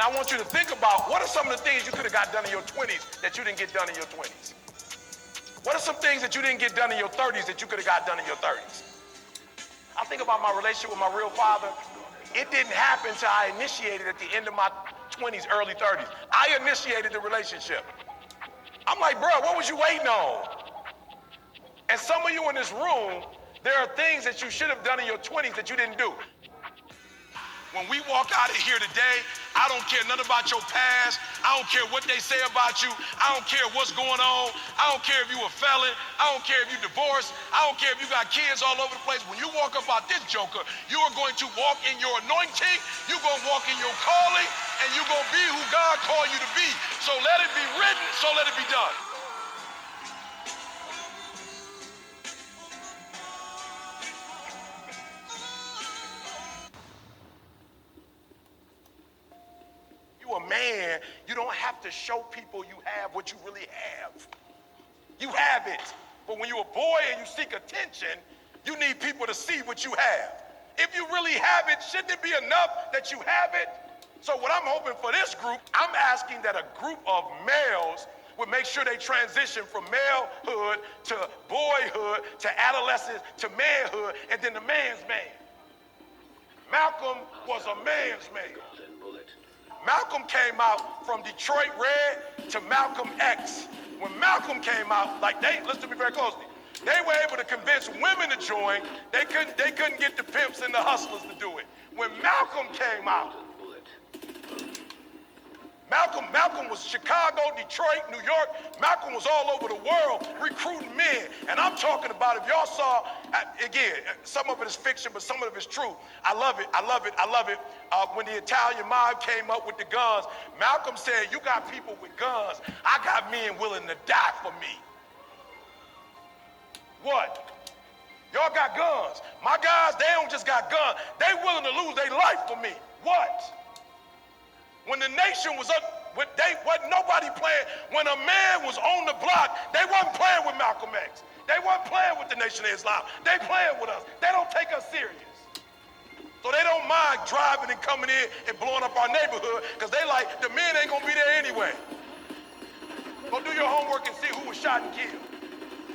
And I want you to think about what are some of the things you could have got done in your 20s that you didn't get done in your 20s? What are some things that you didn't get done in your 30s that you could have got done in your 30s? I think about my relationship with my real father. It didn't happen until I initiated at the end of my 20s, early 30s. I initiated the relationship. I'm like, bro, what was you waiting on? And some of you in this room, there are things that you should have done in your 20s that you didn't do. When we walk out of here today, I don't care nothing about your past. I don't care what they say about you. I don't care what's going on. I don't care if you a felon. I don't care if you divorced. I don't care if you got kids all over the place. When you walk up out this joker, you are going to walk in your anointing. You're going to walk in your calling, and you're going to be who God called you to be. So let it be written, so let it be done. A man, you don't have to show people you have what you really have. You have it. But when you're a boy and you seek attention, you need people to see what you have. If you really have it, shouldn't it be enough that you have it? So what I'm hoping for this group, I'm asking that a group of males would make sure they transition from malehood to boyhood to adolescence to manhood and then the man's man. Malcolm was a man's man. Malcolm came out from Detroit Red to Malcolm X. When Malcolm came out, listen to me very closely, they were able to convince women to join. They couldn't get the pimps and the hustlers to do it. When Malcolm came out, Malcolm was Chicago, Detroit, New York. Malcolm was all over the world recruiting men. And I'm talking about, if y'all saw, again, some of it is fiction, but some of it is true. I love it. When the Italian mob came up with the guns, Malcolm said, you got people with guns. I got men willing to die for me. What? Y'all got guns. My guys, they don't just got guns. They willing to lose their life for me. What? When the nation was up, wasn't nobody playing. When a man was on the block, they wasn't playing with Malcolm X. They wasn't playing with the Nation of Islam. They playing with us. They don't take us serious. So they don't mind driving and coming in and blowing up our neighborhood because they like, the men ain't gonna be there anyway. Go do your homework and see who was shot and killed.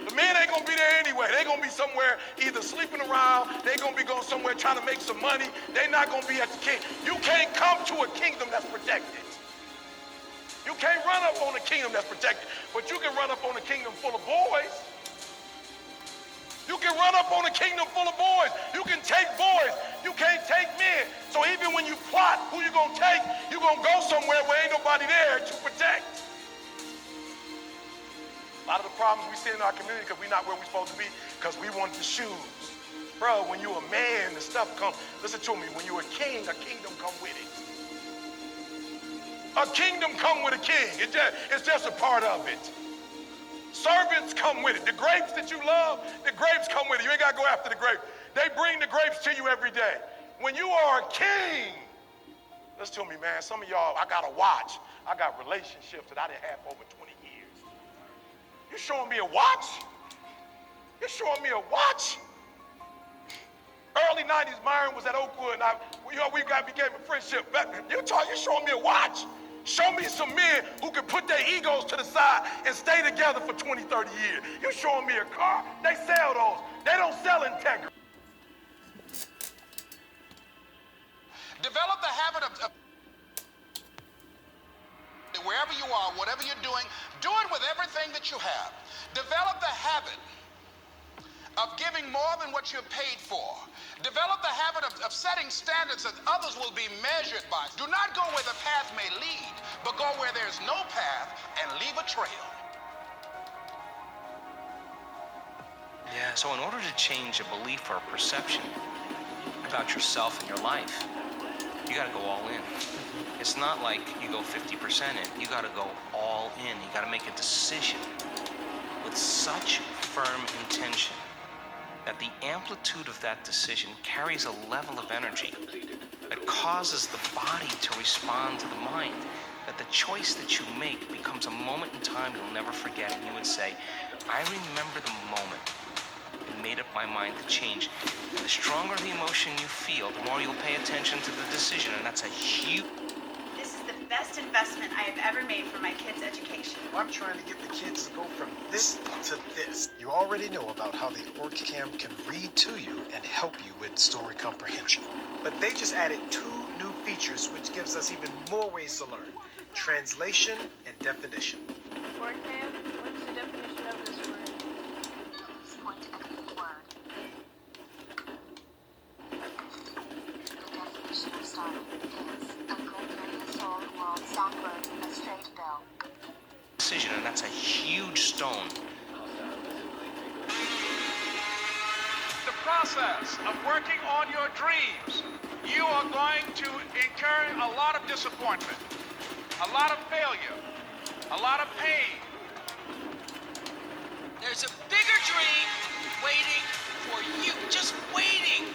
The men ain't gonna be there anyway. They gonna be somewhere either sleeping around, they gonna be going somewhere trying to make some money. They not gonna be at the king. You can't come to a kingdom that's protected. You can't run up on a kingdom that's protected, but you can run up on a kingdom full of boys. You can run up on a kingdom full of boys. You can take boys. You can't take men. So even when you plot who you gonna take, you gonna go somewhere where ain't nobody there to protect. A lot of the problems we see in our community because we're not where we're supposed to be because we want the shoes. Bro, when you're a man, the stuff comes. Listen to me. When you're a king, a kingdom come with it. A kingdom come with a king. It's just a part of it. Servants come with it. The grapes that you love, the grapes come with it. You ain't got to go after the grapes. They bring the grapes to you every day. When you are a king, listen to me, man. Some of y'all, I got a watch. I got relationships that I didn't have for over 20 years. You showing me a watch? You showing me a watch? Early 90s, Myron was at Oakwood, and we became a friendship. You showing me a watch? Show me some men who can put their egos to the side and stay together for 20, 30 years. You showing me a car? They sell those. They don't sell integrity. Develop the habit of wherever you are, whatever you're doing, do it with everything that you have. Develop the habit of giving more than what you're paid for. Develop the habit of setting standards that others will be measured by. Do not go where the path may lead, but go where there's no path and leave a trail. Yeah, so in order to change a belief or a perception about yourself and your life, you gotta go all in. It's not like you go 50% in. You gotta go all in. You gotta make a decision with such firm intention that the amplitude of that decision carries a level of energy that causes the body to respond to the mind, that the choice that you make becomes a moment in time you'll never forget, and you would say, I remember the moment I made up my mind to change. And the stronger the emotion you feel, the more you'll pay attention to the decision, and that's a huge... This is the best investment I have ever made for my kids' education. I'm trying to get the kids to go from this to this. You already know about how the OrcCam can read to you and help you with story comprehension. But they just added 2 new features which gives us even more ways to learn. Translation and definition. OrcCam, what's the definition of this word? Point of the word. The definition of style is a gregarious old world songbird with a straight bill. Decision, and that's a huge stone. The process of working on your dreams, you are going to incur a lot of disappointment, a lot of failure, a lot of pain. There's a bigger dream waiting for you, just waiting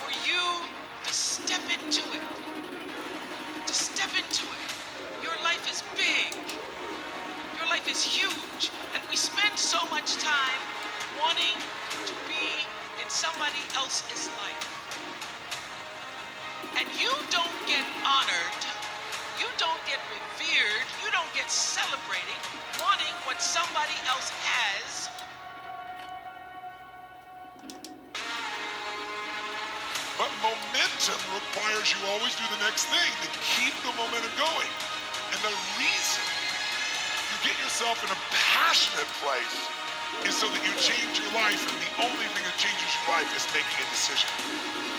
for you to step into it. To step into it. Your life is big. Your life is huge. And we spend so much time wanting to be in somebody else's life. And you don't get honored, you don't get revered, you don't get celebrated wanting what somebody else has. But momentum requires you always do the next thing to keep the momentum going. And the reason you get yourself in a passionate place is so that you change your life, and the only thing that changes your life is making a decision.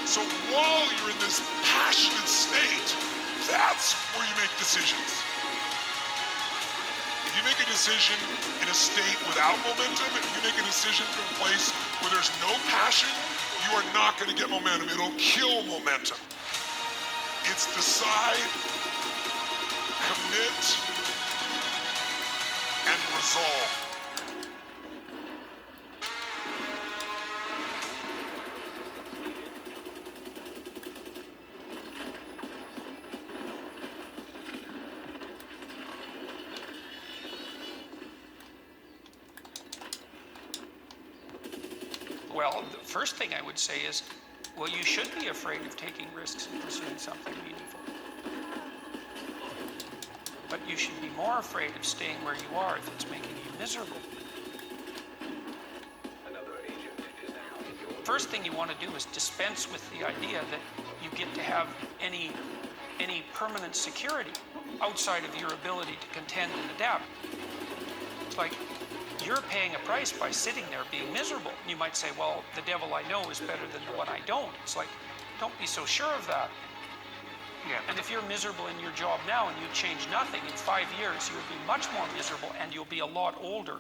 So while you're in this passionate state, that's where you make decisions. If you make a decision in a state without momentum, if you make a decision from a place where there's no passion, you are not going to get momentum. It'll kill momentum. It's decide, commit, and resolve. Well, the first thing I would say is, well, you should be afraid of taking risks and pursuing something meaningful. But you should be more afraid of staying where you are if it's making you miserable. First thing you want to do is dispense with the idea that you get to have any permanent security outside of your ability to contend and adapt. It's like, you're paying a price by sitting there being miserable. You might say, well, the devil I know is better than the one I don't. It's like, don't be so sure of that. Yeah. And if you're miserable in your job now and you change nothing, in 5 years you'll be much more miserable and you'll be a lot older.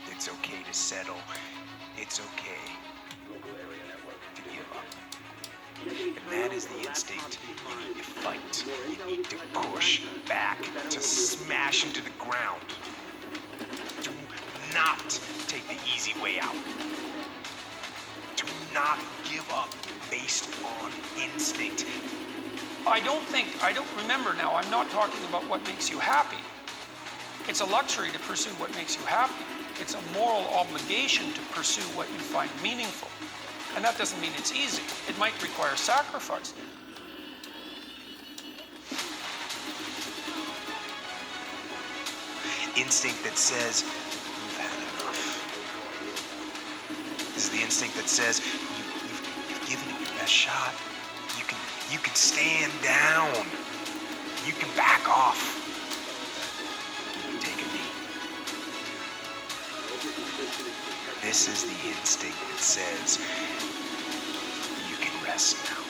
It's okay to settle. It's okay to give up. And that is the instinct. You need to fight. You need to push back, to smash into the ground. Do not take the easy way out. Do not give up based on instinct. I don't remember now, I'm not talking about what makes you happy. It's a luxury to pursue what makes you happy. It's a moral obligation to pursue what you find meaningful. And that doesn't mean it's easy. It might require sacrifice. Instinct that says, you've had enough. This is the instinct that says, you've given it your best shot. You can stand down. You can back off. You can take a knee. This is the instinct that says, you can rest now.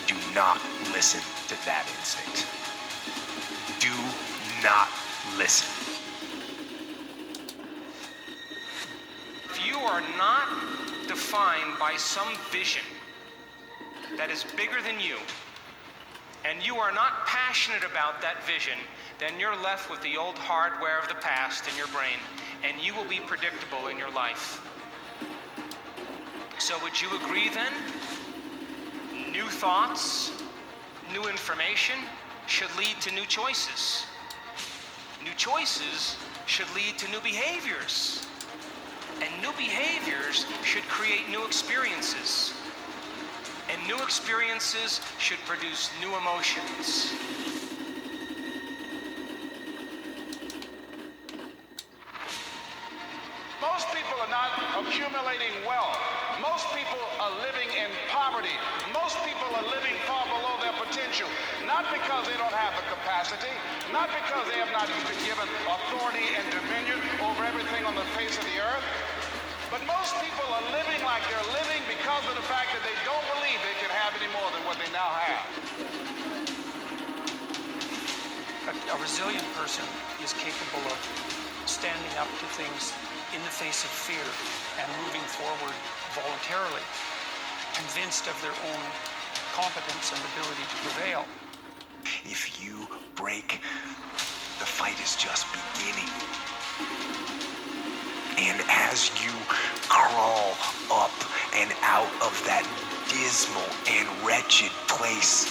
Do not listen to that instinct. Do not listen. If you are not defined by some vision that is bigger than you, and you are not passionate about that vision, then you're left with the old hardware of the past in your brain, and you will be predictable in your life. So would you agree then? New thoughts, new information should lead to new choices. New choices should lead to new behaviors. And new behaviors should create new experiences. And new experiences should produce new emotions. Most people are not accumulating wealth. Most people are living in poverty. Most people are living far below their potential. Not because they don't have the capacity, not because they have not been given authority and dominion over everything on the face of the earth, but most people are living like they're living because of the fact that they don't believe they can have any more than what they now have. A resilient person is capable of standing up to things in the face of fear and moving forward voluntarily, convinced of their own competence and ability to prevail. If you break, the fight is just beginning. And as you crawl up and out of that dismal and wretched place,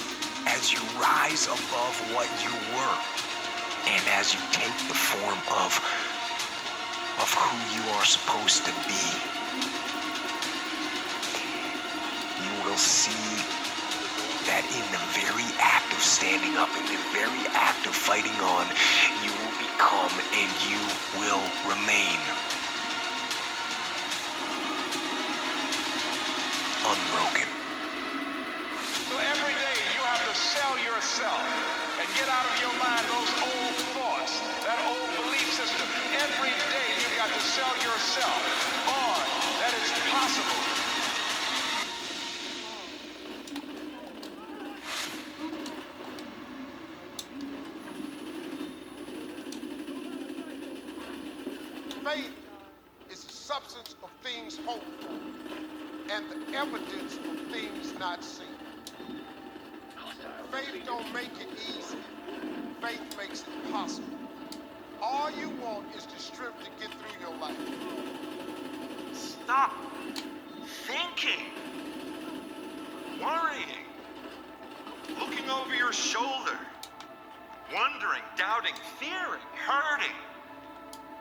as you rise above what you were, and as you take the form of who you are supposed to be, you will see that in the very act of standing up, in the very act of fighting on, you will become and you will remain unbroken. So every day you have to sell yourself and get out of your mind those old thoughts, that old belief system. Every day you've got to sell yourself on that it's possible. Faith is the substance of things hoped for and the evidence of things not seen. Faith don't make it easy. Faith makes it possible. All you want is the strength to get through your life. Stop thinking, worrying, looking over your shoulder, wondering, doubting, fearing, hurting,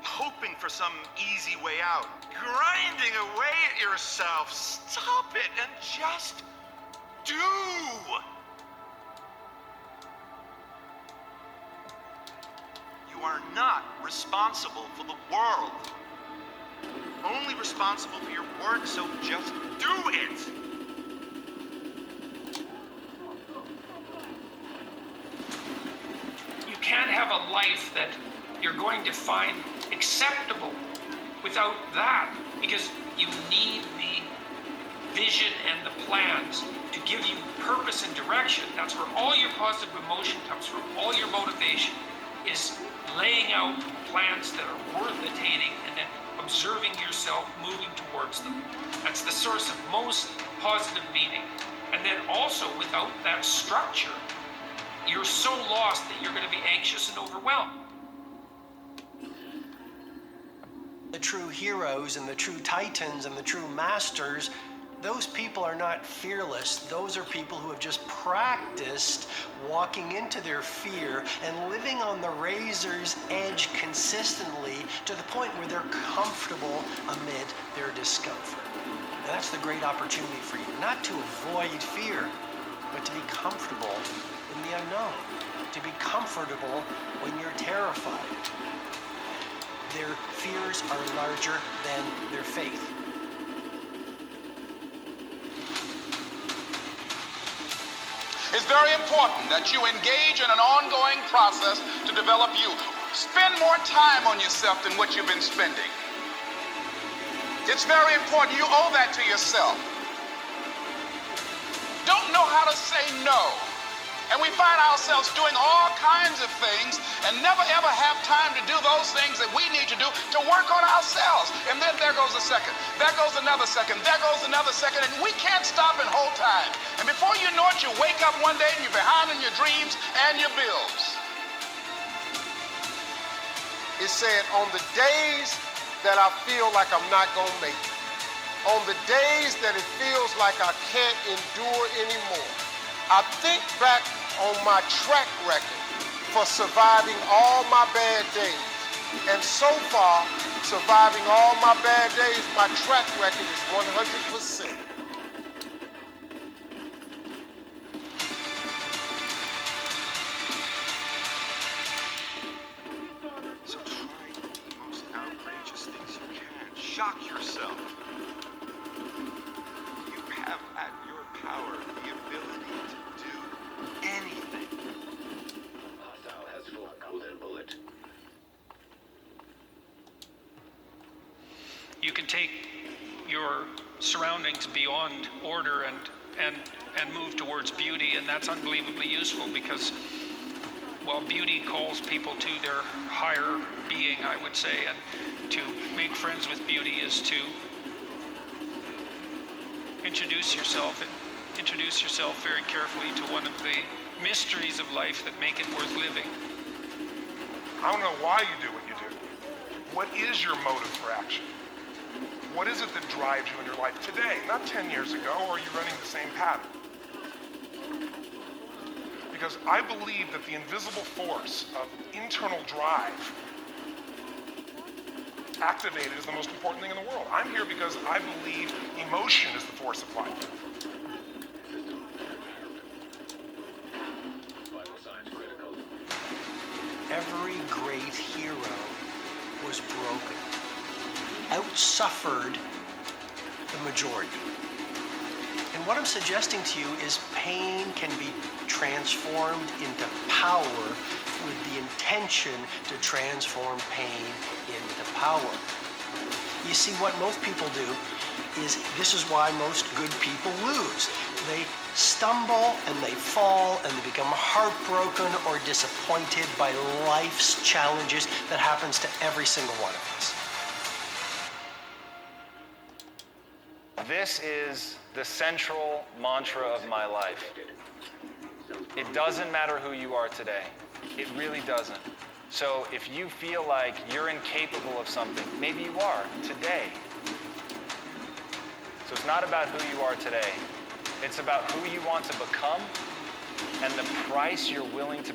hoping for some easy way out, grinding away at yourself. Stop it and just do. You are not responsible for the world. Only responsible for your work, so just do it. You can't have a life that you're going to find acceptable without that, because you need the vision and the plans to give you purpose and direction. That's where all your positive emotion comes from. All your motivation is laying out plans that are worth attaining and then observing yourself moving towards them. That's the source of most positive meaning. And then also, without that structure, you're so lost that you're going to be anxious and overwhelmed. The true heroes and the true titans and the true masters, those people are not fearless. Those are people who have just practiced walking into their fear and living on the razor's edge consistently to the point where they're comfortable amid their discomfort. And that's the great opportunity for you, not to avoid fear, but to be comfortable in the unknown, to be comfortable when you're terrified. Their fears are larger than their faith. It's very important that you engage in an ongoing process to develop you. Spend more time on yourself than what you've been spending. It's very important. You owe that to yourself. Don't know how to say no. And we find ourselves doing all kinds of things and never ever have time to do those things that we need to do to work on ourselves. And then there goes a second. There goes another second. There goes another second. And we can't stop and hold time. And before you know it, you wake up one day and you're behind in your dreams and your bills. It said, on the days that I feel like I'm not going to make it, on the days that it feels like I can't endure anymore, I think back on my track record for surviving all my bad days And so far, surviving all my bad days, my track record is 100%. So try the most outrageous things you can. Shock yourself. You have at your power the ability to do anything. Hostile has full golden bullet. You can take your surroundings beyond order and move towards beauty, and that's unbelievably useful because, well, beauty calls people to their higher being, I would say, and to make friends with beauty is to introduce yourself very carefully to one of the mysteries of life that make it worth living. I don't know why you do what you do. What is your motive for action? What is it that drives you in your life today, not 10 years ago, or are you running the same pattern? Because I believe that the invisible force of internal drive activated is the most important thing in the world. I'm here because I believe emotion is the force of life. Every great hero was broken, outsuffered the majority. And what I'm suggesting to you is pain can be transformed into power with the intention to transform pain into power. You see, what most people do is, this is why most good people lose. They stumble and they fall and they become heartbroken or disappointed by life's challenges that happens to every single one of us. This is the central mantra of my life. It doesn't matter who you are today. It really doesn't. So if you feel like you're incapable of something, maybe you are today. So it's not about who you are today. It's about who you want to become and the price you're willing to